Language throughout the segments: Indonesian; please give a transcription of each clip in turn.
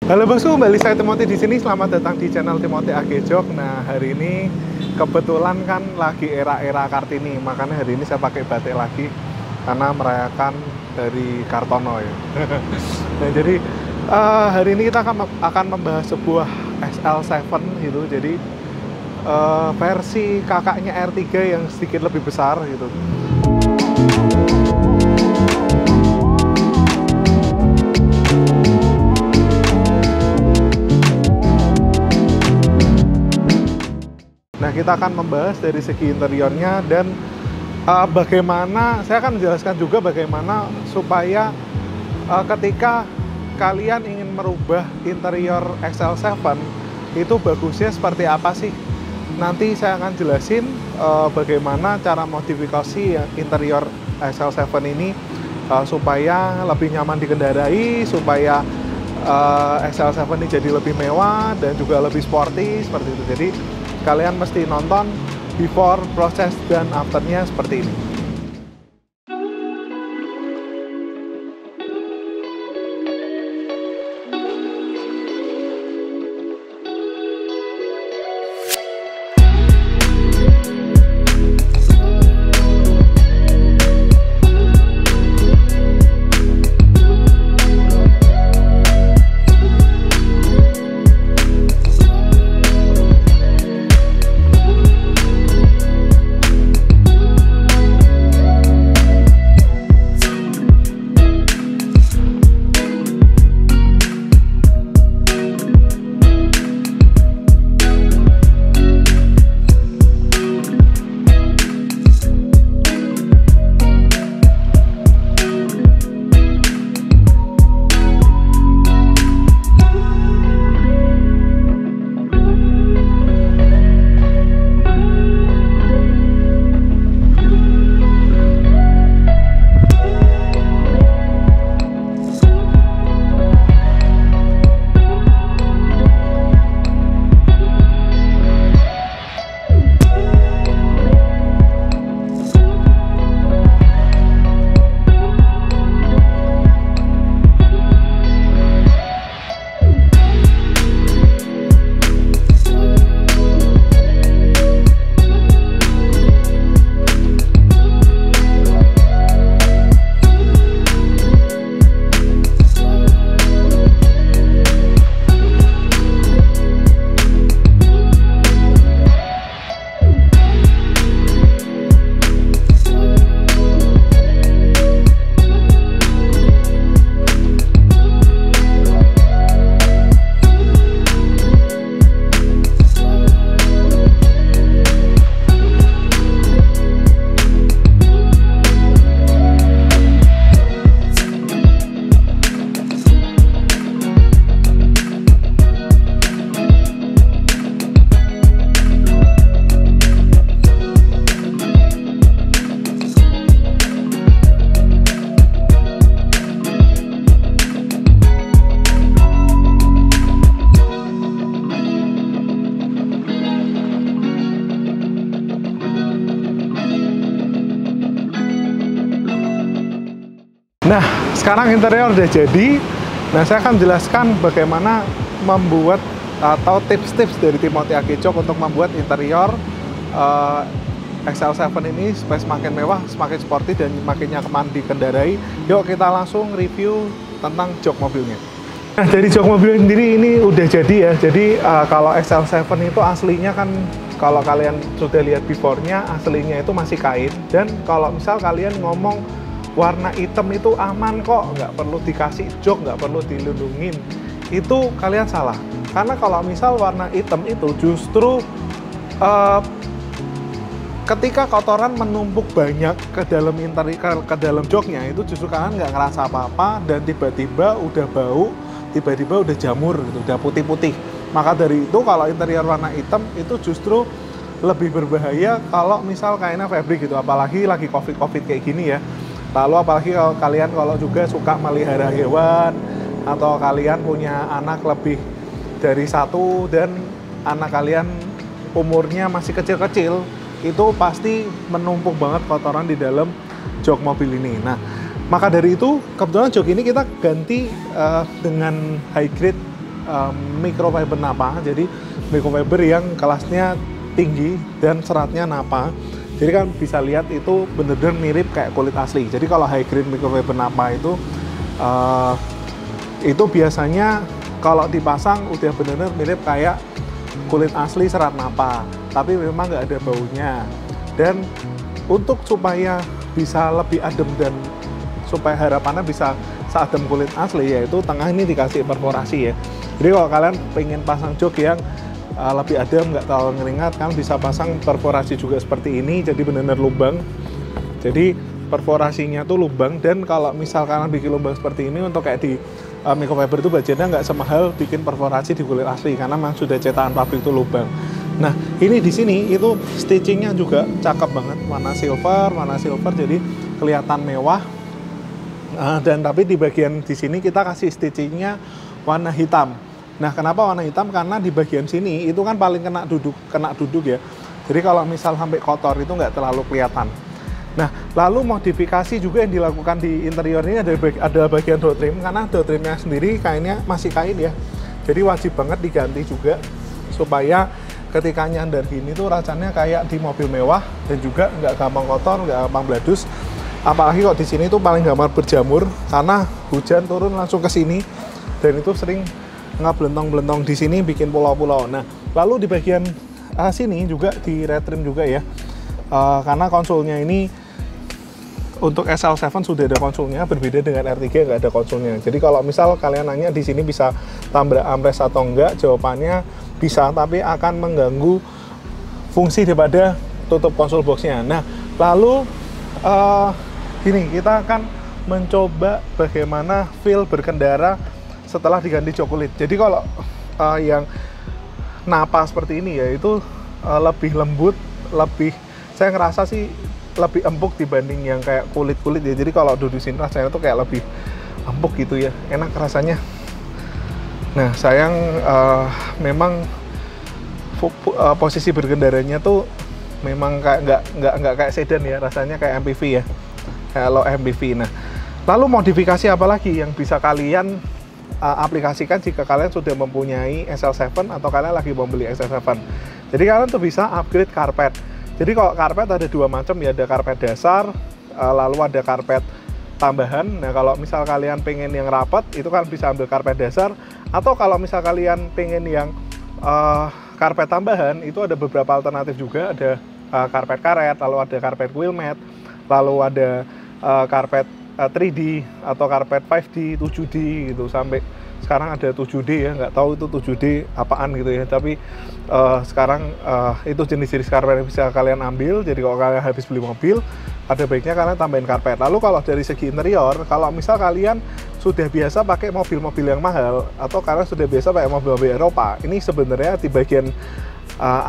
Halo bosku, kembali saya Timothy di sini. Selamat datang di channel Timothy AG Jog. Nah, hari ini kebetulan kan lagi era-era Kartini, makanya hari ini saya pakai batik lagi karena merayakan dari Kartono ya. Nah, jadi hari ini kita akan membahas sebuah SL7 gitu. Jadi versi kakaknya R3 yang sedikit lebih besar gitu. Nah, kita akan membahas dari segi interiornya dan bagaimana, saya akan menjelaskan juga bagaimana supaya ketika kalian ingin merubah interior XL7 itu bagusnya seperti apa sih. Nanti saya akan jelasin bagaimana cara modifikasi interior XL7 ini supaya lebih nyaman dikendarai, supaya XL7 ini jadi lebih mewah dan juga lebih sporty seperti itu. Jadi kalian mesti nonton before, proses, dan afternya seperti ini. Nah, sekarang interior udah jadi. Nah, saya akan jelaskan bagaimana membuat atau tips-tips dari Timothy AG Jog untuk membuat interior XL7 ini supaya semakin mewah, semakin sporty, dan makin nyaman dikendarai. Yuk kita langsung review tentang jok mobilnya. Nah, dari jok mobil sendiri ini udah jadi ya. Jadi kalau XL7 itu aslinya kan, kalau kalian sudah lihat before-nya, aslinya itu masih kain. Dan kalau misal kalian ngomong warna hitam itu aman kok, nggak perlu dikasih jok, nggak perlu dilindungin, itu kalian salah. Karena kalau misal warna hitam itu justru ketika kotoran menumpuk banyak ke dalam interior, ke dalam joknya, itu justru kalian nggak ngerasa apa-apa, dan tiba-tiba udah bau, tiba-tiba udah jamur gitu, udah putih-putih. Maka dari itu kalau interior warna hitam itu justru lebih berbahaya kalau misal kainnya fabric gitu, apalagi lagi covid kayak gini ya. Lalu apalagi kalau kalian juga suka melihara hewan, atau kalian punya anak lebih dari satu dan anak kalian umurnya masih kecil-kecil, itu pasti menumpuk banget kotoran di dalam jok mobil ini. Nah, maka dari itu kebetulan jok ini kita ganti dengan high grade microfiber napa. Jadi microfiber yang kelasnya tinggi dan seratnya napa. Jadi kan bisa lihat itu bener-bener mirip kayak kulit asli. Jadi kalau high grade microfiber napa itu biasanya kalau dipasang udah bener-bener mirip kayak kulit asli serat napa, tapi memang nggak ada baunya. Dan untuk supaya bisa lebih adem dan supaya harapannya bisa seadem kulit asli, yaitu tengah ini dikasih perforasi ya. Jadi kalau kalian pengen pasang jok yang lebih adem, nggak terlalu ngeringat, kan bisa pasang perforasi juga seperti ini, jadi benar-benar lubang. Jadi perforasinya tuh lubang, dan kalau misal kalian bikin lubang seperti ini untuk kayak di microfiber itu budgetnya nggak semahal bikin perforasi di kulit asli, karena memang sudah cetakan pabrik itu lubang. Nah ini di sini itu stitchingnya juga cakep banget, warna silver, jadi kelihatan mewah. Dan tapi di bagian di sini kita kasih stitchingnya warna hitam. Nah kenapa warna hitam? Karena di bagian sini itu kan paling kena duduk ya. Jadi kalau misal sampai kotor itu nggak terlalu kelihatan. Nah lalu modifikasi juga yang dilakukan di interior ini ada bagian door trim, karena door trimnya sendiri kainnya masih kain ya. Jadi wajib banget diganti juga supaya ketika nyandar gini tuh rasanya kayak di mobil mewah, dan juga nggak gampang kotor, nggak gampang bladus. Apalagi kok di sini tuh paling gampang berjamur karena hujan turun langsung ke sini, dan itu sering ngeblentong-blentong di sini bikin pulau-pulau. Nah, lalu di bagian sini juga di retrim juga ya, karena konsolnya ini untuk SL7 sudah ada konsolnya, berbeda dengan R3 nggak ada konsolnya. Jadi kalau misal kalian nanya di sini bisa tambah armrest atau enggak, jawabannya bisa, tapi akan mengganggu fungsi daripada tutup konsol boxnya. Nah, lalu ini kita akan mencoba bagaimana feel berkendara setelah diganti jok kulit. Jadi kalau yang napa seperti ini ya, itu lebih lembut, saya ngerasa sih lebih empuk dibanding yang kayak kulit-kulit ya. Jadi kalau duduk sini rasanya tuh kayak lebih empuk gitu ya, enak rasanya. Nah sayang memang posisi berkendaranya tuh memang kayak nggak kayak sedan ya, rasanya kayak MPV ya, kayak low MPV. Nah lalu modifikasi apa lagi yang bisa kalian aplikasikan jika kalian sudah mempunyai SL7 atau kalian lagi mau beli SL7? Jadi kalian tuh bisa upgrade karpet. Jadi kalau karpet ada dua macam ya, ada karpet dasar, lalu ada karpet tambahan. Nah kalau misal kalian pengen yang rapat, itu kan bisa ambil karpet dasar. Atau kalau misal kalian pengen yang karpet tambahan, itu ada beberapa alternatif juga. Ada karpet karet, lalu ada karpet wheel mat, lalu ada karpet 3D atau karpet 5D, 7D gitu, sampai sekarang ada 7D ya, nggak tahu itu 7D apaan gitu ya, tapi sekarang itu jenis-jenis karpet yang bisa kalian ambil. Jadi kalau kalian habis beli mobil, ada baiknya kalian tambahin karpet. Lalu kalau dari segi interior, kalau misal kalian sudah biasa pakai mobil-mobil yang mahal, atau kalian sudah biasa pakai mobil-mobil Eropa, ini sebenarnya di bagian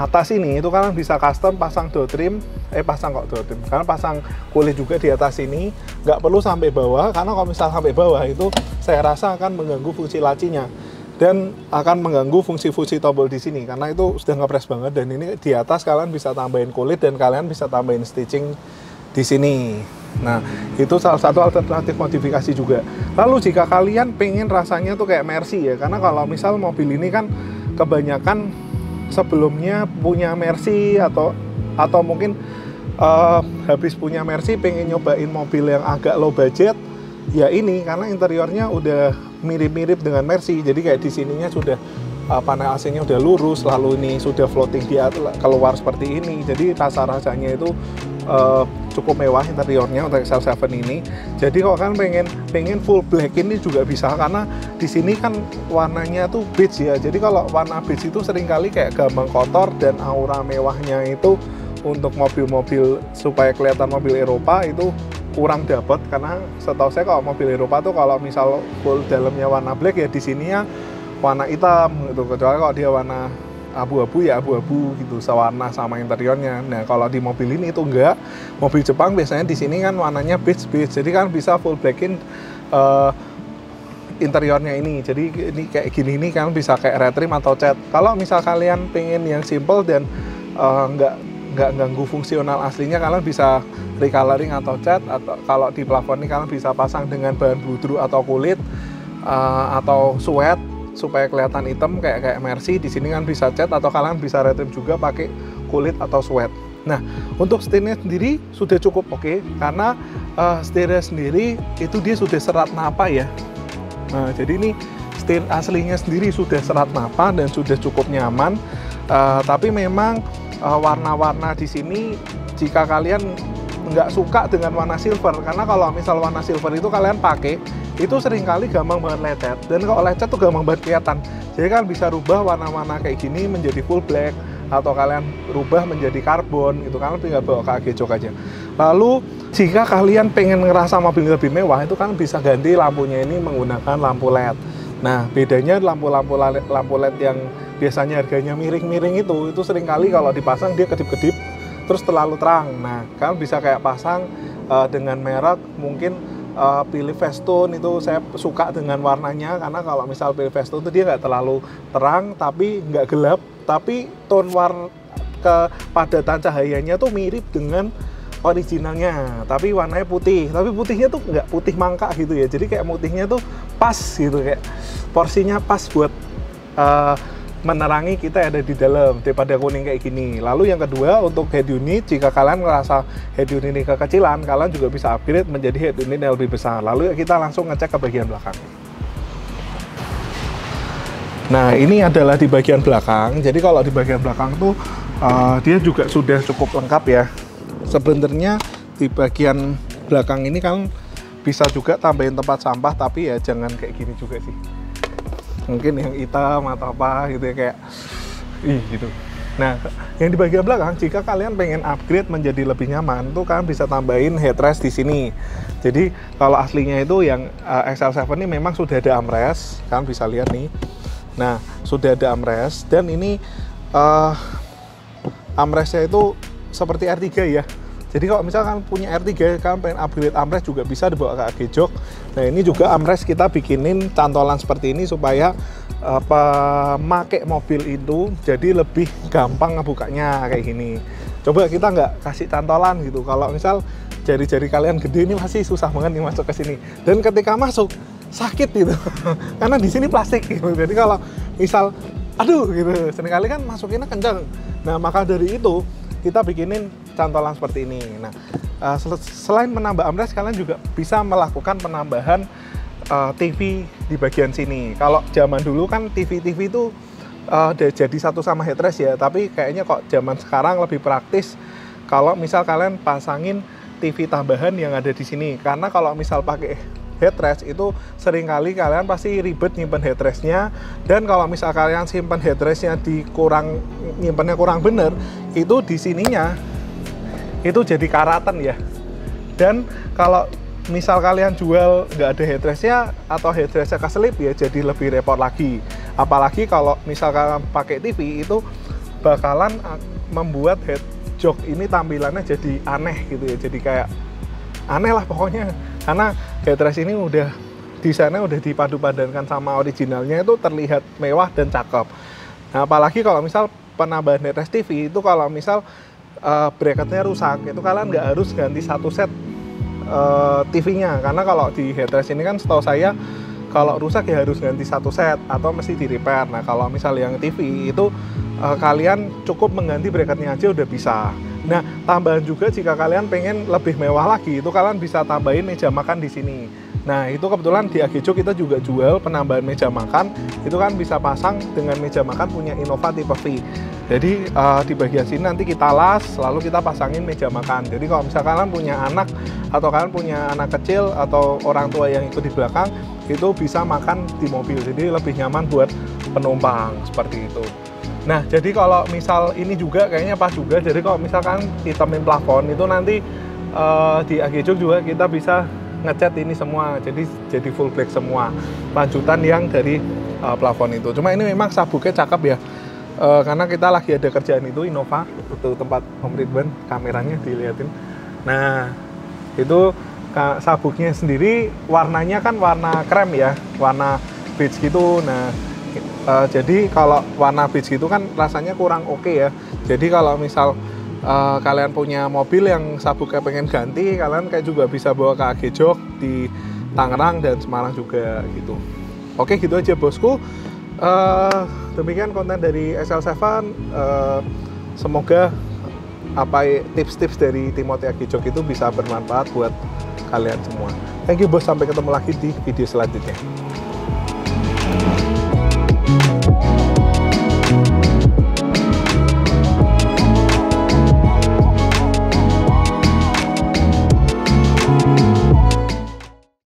atas ini itu kalian bisa custom pasang door trim, karena pasang kulit juga di atas ini, nggak perlu sampai bawah, karena kalau misal sampai bawah itu saya rasa akan mengganggu fungsi lacinya dan akan mengganggu fungsi-fungsi tombol di sini, karena itu sudah ngepres banget. Dan ini di atas kalian bisa tambahin kulit dan kalian bisa tambahin stitching di sini. Nah itu salah satu alternatif modifikasi juga. Lalu jika kalian pengen rasanya tuh kayak Mercy ya, karena kalau misal mobil ini kan kebanyakan sebelumnya punya Mercy atau mungkin habis punya Mercy pengen nyobain mobil yang agak low budget ya ini, karena interiornya udah mirip-mirip dengan Mercy. Jadi kayak di sininya sudah panel AC-nya udah lurus, lalu ini sudah floating dia keluar seperti ini. Jadi rasanya itu cukup mewah interiornya untuk SL7 ini. Jadi kalau kan pengen full black ini juga bisa, karena di sini kan warnanya tuh beige ya. Jadi kalau warna beige itu seringkali kayak gampang kotor, dan aura mewahnya itu untuk mobil-mobil supaya kelihatan mobil Eropa itu kurang dapat. Karena setahu saya kalau mobil Eropa tuh kalau misal full dalamnya warna black ya, di sini ya warna hitam gitu. Kecuali kalau dia warna abu-abu ya abu-abu gitu, sewarna sama interiornya. Nah kalau di mobil ini itu enggak. Mobil Jepang biasanya di sini kan warnanya beige, jadi kan bisa full blackin interiornya ini. Jadi ini kayak gini ini kan bisa kayak red trim atau cat. Kalau misal kalian pengen yang simple dan nggak ganggu fungsional aslinya, kalian bisa recoloring atau cat. Atau kalau di plafon ini kalian bisa pasang dengan bahan bludru atau kulit atau suede. supaya kelihatan hitam kayak Mercy. Di sini kan bisa cat atau kalian bisa retrim juga pakai kulit atau sweat. Nah, untuk setirnya sendiri sudah cukup oke, karena setirnya sendiri itu dia sudah serat napa ya. Nah, jadi ini setir aslinya sendiri sudah serat napa dan sudah cukup nyaman. Tapi memang warna-warna di sini jika kalian nggak suka dengan warna silver, karena kalau misal warna silver itu kalian pakai itu seringkali gampang banget lecet, dan kalau lecet tuh gampang banget kelihatan. Jadi kan bisa rubah warna-warna kayak gini menjadi full black, atau kalian rubah menjadi karbon gitu, kalian tinggal bawa ke AG Jok aja. Lalu jika kalian pengen ngerasa mobil lebih mewah, itu kan bisa ganti lampunya ini menggunakan lampu LED. Nah, bedanya lampu LED yang biasanya harganya miring-miring itu seringkali kalau dipasang dia kedip-kedip terus terlalu terang. Nah, kalian bisa kayak pasang dengan merek mungkin pilih Festoon. Itu saya suka dengan warnanya, karena kalau misal pilih Festoon itu dia nggak terlalu terang tapi nggak gelap, tapi tone warna kepadatan cahayanya tuh mirip dengan originalnya, tapi warnanya putih. Tapi putihnya tuh nggak putih mangka gitu ya, jadi kayak putihnya tuh pas gitu, kayak porsinya pas buat menerangi kita ada di dalam daripada kuning kayak gini. Lalu yang kedua, untuk head unit, jika kalian merasa head unit ini kekecilan, kalian juga bisa upgrade menjadi head unit yang lebih besar. Lalu kita langsung ngecek ke bagian belakang. Nah, ini adalah di bagian belakang. Jadi kalau di bagian belakang tuh dia juga sudah cukup lengkap ya. Sebenarnya di bagian belakang ini kan bisa juga tambahin tempat sampah, tapi ya jangan kayak gini juga sih. Mungkin yang hitam atau apa gitu ya, kayak gitu. Nah, yang di bagian belakang, jika kalian pengen upgrade menjadi lebih nyaman tuh kalian bisa tambahin headrest di sini. Jadi kalau aslinya itu yang XL7 ini memang sudah ada armrest, kalian bisa lihat nih. Nah, sudah ada armrest, dan ini armrestnya itu seperti R3 ya. Jadi kalau misalkan punya R3, kalian pengen upgrade armrest juga bisa dibawa ke AG Jok. Nah, ini juga armrest kita bikinin cantolan seperti ini supaya pemakai mobil itu jadi lebih gampang ngebukanya kayak gini. Coba kita nggak kasih cantolan gitu. Kalau misal jari-jari kalian gede, ini masih susah banget nih masuk ke sini. Dan ketika masuk sakit gitu, karena di sini plastik gitu. Jadi kalau misal aduh gitu, seringkali kan masukinnya kencang. Nah, maka dari itu kita bikinin cantolan seperti ini. Nah, selain menambah armrest, kalian juga bisa melakukan penambahan TV di bagian sini. Kalau zaman dulu kan TV itu udah jadi satu sama headrest ya, tapi kayaknya kok zaman sekarang lebih praktis kalau misal kalian pasangin TV tambahan yang ada di sini. Karena kalau misal pakai headrest itu seringkali kalian pasti ribet nyimpen headrestnya, dan kalau misal kalian simpen headrestnya nyimpennya kurang bener, itu di sininya itu jadi karatan ya. Dan kalau misal kalian jual nggak ada headrestnya atau headrestnya keselip ya, jadi lebih repot lagi. Apalagi kalau misal kalian pakai TV, itu bakalan membuat head jok ini tampilannya jadi aneh gitu ya, jadi kayak aneh lah pokoknya. Karena headrest ini udah desainnya udah dipadu-padankan sama originalnya, itu terlihat mewah dan cakep. Nah, apalagi kalau misal penambahan headrest TV itu, kalau misal bracketnya rusak, itu kalian nggak harus ganti satu set TV-nya. Karena kalau di headrest ini kan setahu saya kalau rusak ya harus ganti satu set atau mesti di repair. Nah, kalau misal yang TV itu kalian cukup mengganti bracketnya aja udah bisa. Nah, tambahan juga jika kalian pengen lebih mewah lagi, itu kalian bisa tambahin meja makan di sini. Nah, itu kebetulan di AG Jok kita juga jual penambahan meja makan. Itu kan bisa pasang dengan meja makan punya Innova tipe V. Jadi di bagian sini nanti kita las, lalu kita pasangin meja makan. Jadi kalau misalkan kalian punya anak, atau kalian punya anak kecil atau orang tua yang ikut di belakang, itu bisa makan di mobil. Jadi lebih nyaman buat penumpang seperti itu. Nah, jadi kalau misal ini juga kayaknya pas juga. Jadi kalau misalkan hitamin plafon itu nanti di AG Jok juga kita bisa ngecat ini semua, jadi full black semua lanjutan yang dari plafon itu. Cuma ini memang sabuknya cakep ya, karena kita lagi ada kerjaan itu Innova, itu tempat Om Ridwan, kameranya dilihatin. Nah, itu sabuknya sendiri warnanya kan warna krem ya, warna beige gitu. Nah, jadi kalau warna beige gitu kan rasanya kurang oke ya. Jadi kalau misal kalian punya mobil yang sabuknya pengen ganti, kalian kayak juga bisa bawa ke AG Jok di Tangerang dan Semarang juga gitu. Oke, gitu aja bosku. Demikian konten dari SL7. Semoga tips-tips dari Timothy Agijok itu bisa bermanfaat buat kalian semua. Thank you bos, sampai ketemu lagi di video selanjutnya.